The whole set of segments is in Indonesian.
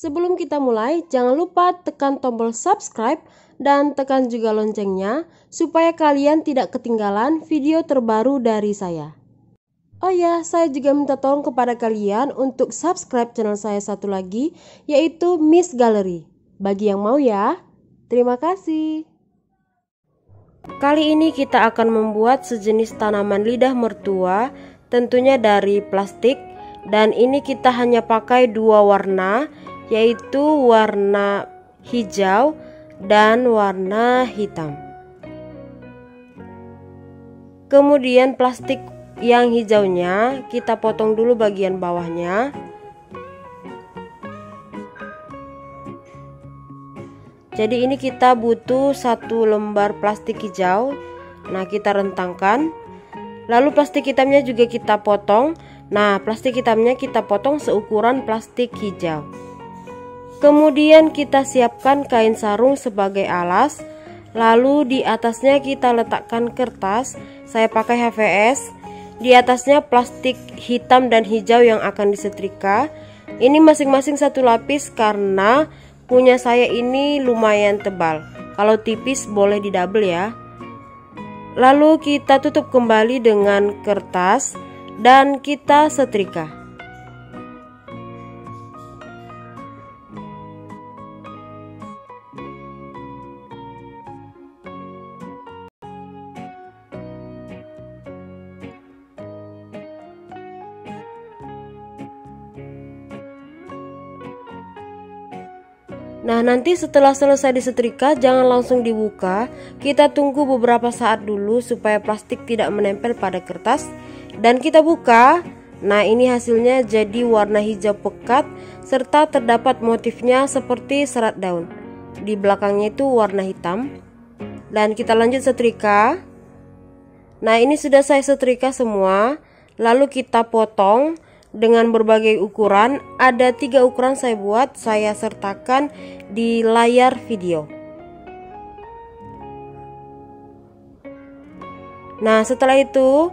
Sebelum kita mulai, jangan lupa tekan tombol subscribe dan tekan juga loncengnya supaya kalian tidak ketinggalan video terbaru dari saya. Oh ya, saya juga minta tolong kepada kalian untuk subscribe channel saya satu lagi, yaitu Miss Gallery. Bagi yang mau ya, terima kasih. Kali ini kita akan membuat sejenis tanaman lidah mertua, tentunya dari plastik. Dan ini kita hanya pakai dua warna, yaitu warna hijau dan warna hitam. Kemudian plastik yang hijaunya kita potong dulu bagian bawahnya. Jadi ini kita butuh 1 lembar plastik hijau. Nah, kita rentangkan. Lalu plastik hitamnya juga kita potong. Nah, plastik hitamnya kita potong seukuran plastik hijau. Kemudian kita siapkan kain sarung sebagai alas. Lalu di atasnya kita letakkan kertas. Saya pakai HVS. Di atasnya plastik hitam dan hijau yang akan disetrika. Ini masing-masing 1 lapis karena punya saya ini lumayan tebal. Kalau tipis boleh didouble ya. Lalu kita tutup kembali dengan kertas dan kita setrika. Nah, nanti setelah selesai disetrika jangan langsung dibuka. Kita tunggu beberapa saat dulu supaya plastik tidak menempel pada kertas. Dan kita buka. Nah, ini hasilnya jadi warna hijau pekat serta terdapat motifnya seperti serat daun. Di belakangnya itu warna hitam. Dan kita lanjut setrika. Nah, ini sudah saya setrika semua. Lalu kita potong dengan berbagai ukuran. Ada 3 ukuran saya buat, saya sertakan di layar video. Nah, setelah itu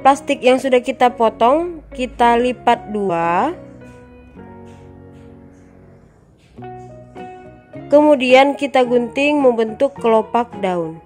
plastik yang sudah kita potong kita lipat 2. Kemudian kita gunting membentuk kelopak daun.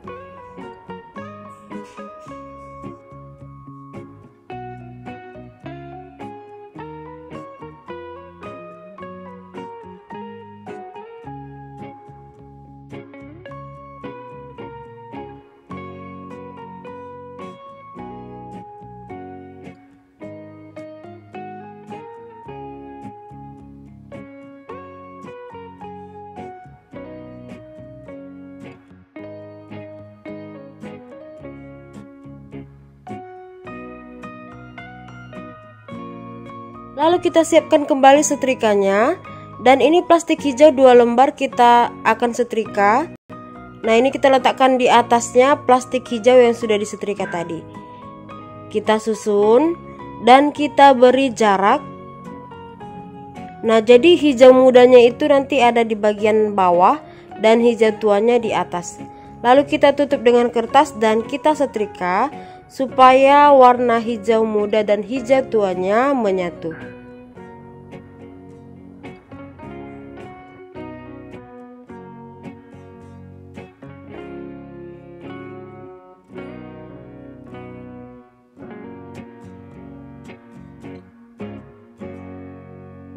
Lalu kita siapkan kembali setrikanya. Dan ini plastik hijau 2 lembar kita akan setrika. Nah, ini kita letakkan di atasnya plastik hijau yang sudah disetrika tadi. Kita susun dan kita beri jarak. Nah, jadi hijau mudanya itu nanti ada di bagian bawah dan hijau tuanya di atas. Lalu kita tutup dengan kertas dan kita setrika supaya warna hijau muda dan hijau tuanya menyatu.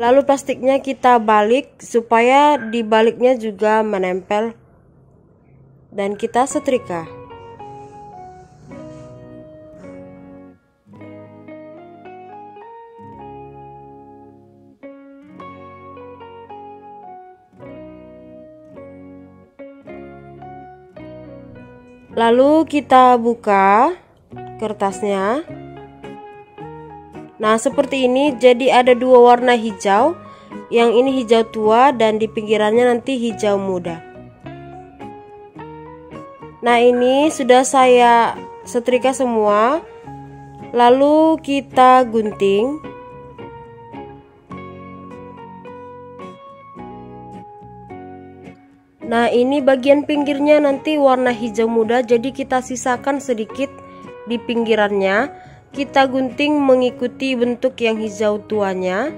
Lalu plastiknya kita balik supaya di baliknya juga menempel dan kita setrika. Lalu kita buka kertasnya. Nah, seperti ini. Jadi ada 2 warna hijau. Yang ini hijau tua dan di pinggirannya nanti hijau muda. Nah, ini sudah saya setrika semua. Lalu kita gunting. Nah, ini bagian pinggirnya nanti warna hijau muda, jadi kita sisakan sedikit di pinggirannya. Kita gunting mengikuti bentuk yang hijau tuanya.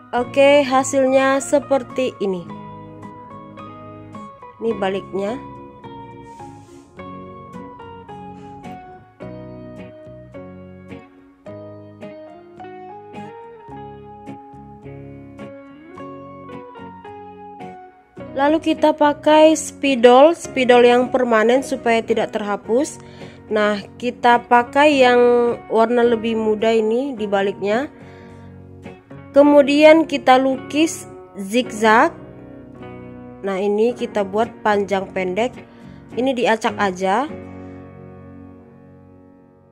Oke, hasilnya seperti ini. Ini baliknya. Lalu kita pakai spidol yang permanen supaya tidak terhapus. Nah, kita pakai yang warna lebih muda ini di baliknya. Kemudian kita lukis zigzag. Nah, ini kita buat panjang pendek. Ini diacak aja.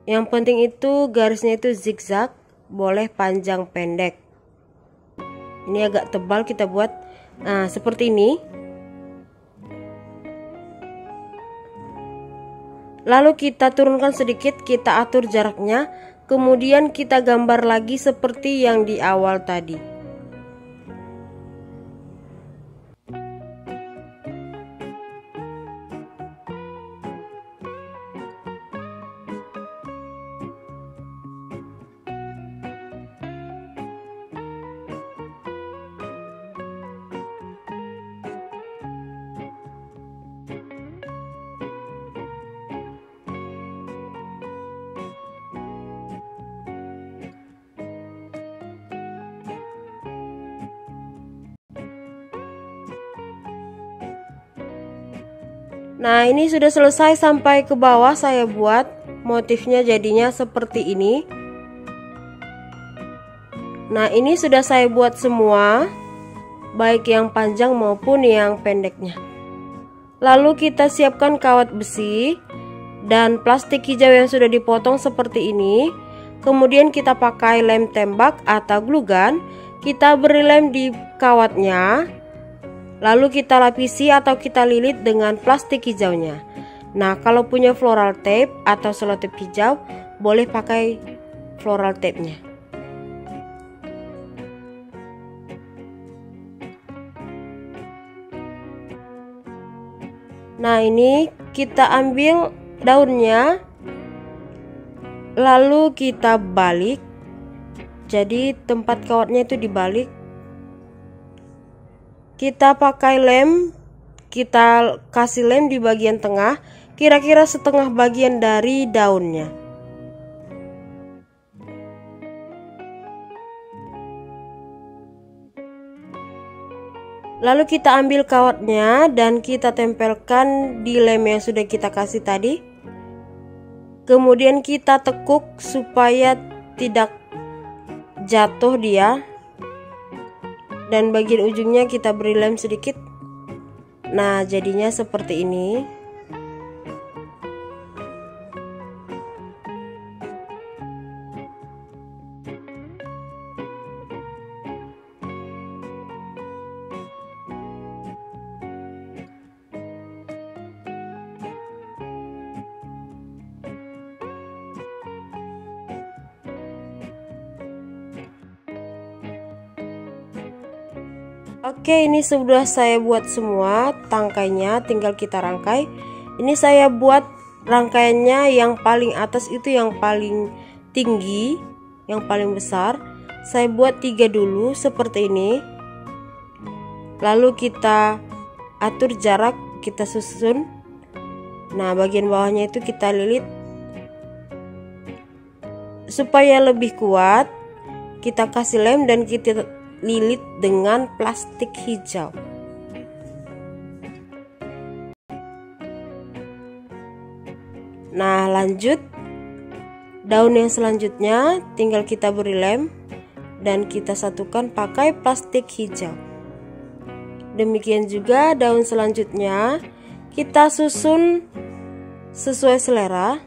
Yang penting itu garisnya itu zigzag, boleh panjang pendek. Ini agak tebal kita buat. Nah, seperti ini. Lalu kita turunkan sedikit, kita atur jaraknya, kemudian kita gambar lagi seperti yang di awal tadi. Nah, ini sudah selesai sampai ke bawah saya buat motifnya jadinya seperti ini. Nah, ini sudah saya buat semua, baik yang panjang maupun yang pendeknya. Lalu kita siapkan kawat besi dan plastik hijau yang sudah dipotong seperti ini. Kemudian kita pakai lem tembak atau glue gun. Kita beri lem di kawatnya. Lalu kita lapisi atau kita lilit dengan plastik hijaunya. Nah, kalau punya floral tape atau selotip hijau, boleh pakai floral tape-nya. Nah, ini kita ambil daunnya, lalu kita balik. Jadi tempat kawatnya itu dibalik. Kita pakai lem, kita kasih lem di bagian tengah, kira-kira setengah bagian dari daunnya. Lalu kita ambil kawatnya dan kita tempelkan di lem yang sudah kita kasih tadi. Kemudian kita tekuk supaya tidak jatuh dia. Dan bagian ujungnya kita beri lem sedikit. Nah, jadinya seperti ini. Oke, ini sudah saya buat semua tangkainya, tinggal kita rangkai. Ini saya buat rangkaiannya yang paling atas itu yang paling tinggi, yang paling besar. Saya buat 3 dulu seperti ini. Lalu kita atur jarak, kita susun. Nah, bagian bawahnya itu kita lilit supaya lebih kuat. Kita kasih lem dan kita lilit dengan plastik hijau. Nah, lanjut daun yang selanjutnya tinggal kita beri lem dan kita satukan pakai plastik hijau. Demikian juga daun selanjutnya kita susun sesuai selera.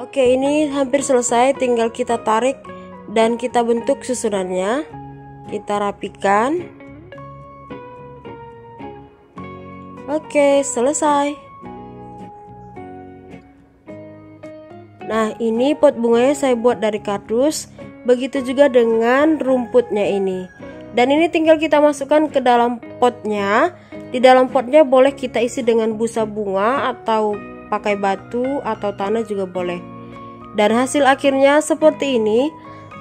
Oke, ini hampir selesai, tinggal kita tarik dan kita bentuk susunannya. Kita rapikan. Oke, selesai. Nah, ini pot bunganya saya buat dari kardus. Begitu juga dengan rumputnya ini. Dan ini tinggal kita masukkan ke dalam potnya. Di dalam potnya boleh kita isi dengan busa bunga atau pakai batu atau tanah juga boleh. Dan hasil akhirnya seperti ini,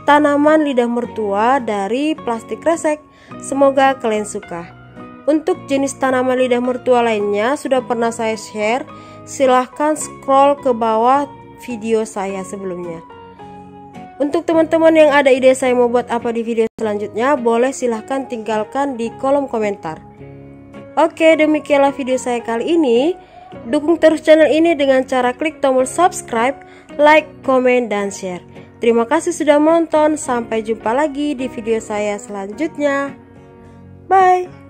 tanaman lidah mertua dari plastik kresek. Semoga kalian suka. Untuk jenis tanaman lidah mertua lainnya sudah pernah saya share. Silahkan scroll ke bawah video saya sebelumnya. Untuk teman-teman yang ada ide saya mau buat apa di video selanjutnya, boleh silahkan tinggalkan di kolom komentar. Oke, demikianlah video saya kali ini. Dukung terus channel ini dengan cara klik tombol subscribe, like, komen, dan share. Terima kasih sudah menonton. Sampai jumpa lagi di video saya selanjutnya. Bye.